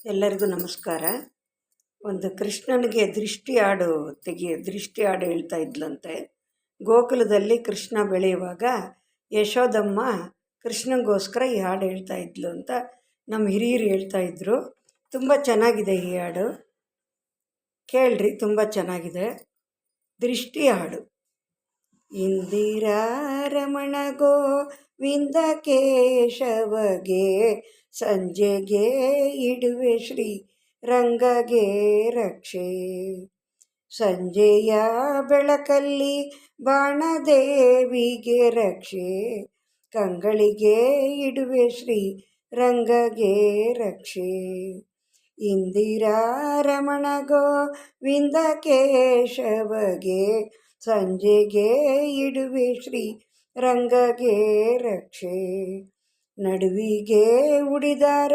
ಎಲ್ಲರಿಗೂ ನಮಸ್ಕಾರ. ಒಂದು ಕೃಷ್ಣನಿಗೆ ದೃಷ್ಟಿ ಹಾಡು ಹೇಳ್ತಾ ಇದ್ಲಂತೆ. ಗೋಕುಲದಲ್ಲಿ ಕೃಷ್ಣ ಬೆಳೆಯುವಾಗ ಯಶೋದಮ್ಮ ಕೃಷ್ಣನಿಗೋಸ್ಕರ ಈ ಹಾಡು ಹೇಳ್ತಾ ಇದ್ಲು ಅಂತ ನಮ್ಮ ಹಿರಿಯರು ಹೇಳ್ತಾ ಇದ್ರು. ತುಂಬ ಚೆನ್ನಾಗಿದೆ ಈ ಹಾಡು, ಕೇಳ್ರಿ, ತುಂಬ ಚೆನ್ನಾಗಿದೆ. ದೃಷ್ಟಿ ಹಾಡು. ಇಂದಿರಾ ರಮಣ ಗೋವಿಂದ ಕೇಶವಗೆ, ಸಂಜೆಗೆ ಇಡುವೆ ಶ್ರೀ ರಂಗಗೆ ರಕ್ಷೆ. ಸಂಜೆಯ ಬೆಳಕಲ್ಲಿ ಬಾಣದೇವಿಗೆ ರಕ್ಷೆ, ಕಂಗಳಿಗೆ ಇಡುವೆ ಶ್ರೀ ರಂಗಗೆ ರಕ್ಷೆ. ಇಂದಿರಾ ರಮಣ ಗೋವಿಂದ ಕೇಶವಗೆ, ಸಂಜೆಗೆ ಇಡುವೆ ಶ್ರೀ ರಂಗಗೆ ರಕ್ಷೆ. ನಡುವಿಗೆ ಉಡಿದಾರ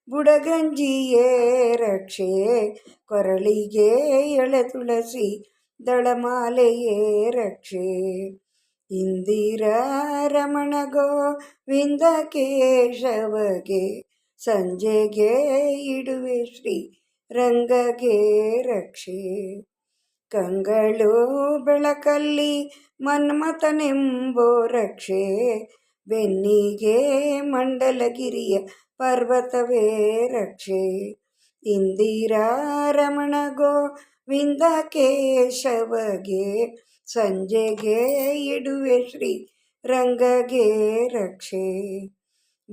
ಬುಡಗಂಜಿಯೇ ರಕ್ಷೆ, ಕೊರಳಿಗೆ ಎಳೆ ತುಳಸಿ ದಳಮಾಲೆಯೇ ರಕ್ಷೆ. ಇಂದಿರಾ ರಮಣ ಗೋವಿಂದ ಕೇಶವಗೆ, ಸಂಜೆಗೆ ಇಡುವೆ ಶ್ರೀ ರಂಗಗೆ ರಕ್ಷೆ. ಕಂಗಳು ಬೆಳಕಲ್ಲಿ ಮನ್ಮಥನೆಂಬೋ ರಕ್ಷೆ, ಬೆನ್ನಿಗೆ ಮಂಡಲಗಿರಿಯ ಪರ್ವತವೇ ರಕ್ಷೆ. ಇಂದಿರಾ ರಮಣ ಗೋವಿಂದ ಕೇಶವಗೆ, ಸಂಜೆಗೆ ಇಡುವೆ ಶ್ರೀ ರಂಗಗೆ ರಕ್ಷೆ.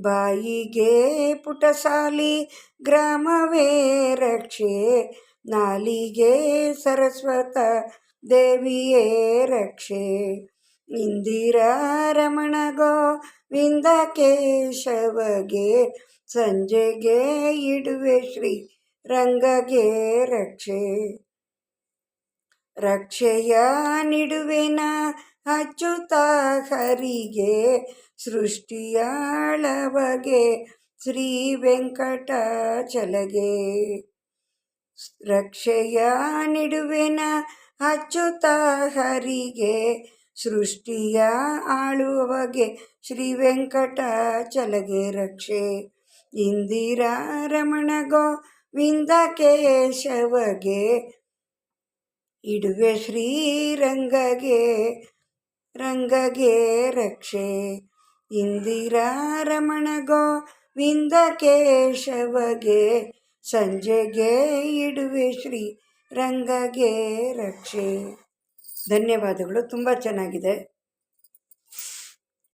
ಬಾಯಿಗೆ ಪುಟಸಾಲಿ ಗ್ರಾಮವೇ ರಕ್ಷೆ, ನಾಲಿಗೆ ಸರಸ್ವತ ದೇವಿಯೇ ರಕ್ಷೆ. ಇಂದಿರಾ ರಮಣ ಗೋವಿಂದ ಕೇಶವಗೆ, ಸಂಜೆಗೆ ಇಡುವೆ ಶ್ರೀ ರಂಗಗೆ ರಕ್ಷೆ. ರಕ್ಷೆಯ ನಿಡುವೆನ ಅಚ್ಯುತ ಹರಿಗೆ, ಸೃಷ್ಟಿಯಾಳವಗೆ ಶ್ರೀ ವೆಂಕಟಾಚಲಗೆ. ರಕ್ಷೆಯ ನಿಡುವೆನ ಅಚ್ಯುತ ಹರಿಗೆ, ಸೃಷ್ಟಿಯ ಆಳುವಗೆ ಶ್ರೀ ವೆಂಕಟಾಚಲಗೆ ರಕ್ಷೆ. ಇಂದಿರಾ ರಮಣ ಗೋವಿಂದ ಕೇಶವಗೆ, ಇಡುವೆ ಶ್ರೀ ರಂಗಗೆ ರಕ್ಷೆ. ಇಂದಿರಾ ರಮಣ ಗೋವಿಂದ ಕೇಶವಗೆ, ಸಂಜೆಗೆ ಇಡುವೆ ಶ್ರೀ ರಂಗಗೆ ರಕ್ಷೆ. ಧನ್ಯವಾದಗಳು. ತುಂಬ ಚೆನ್ನಾಗಿದೆ.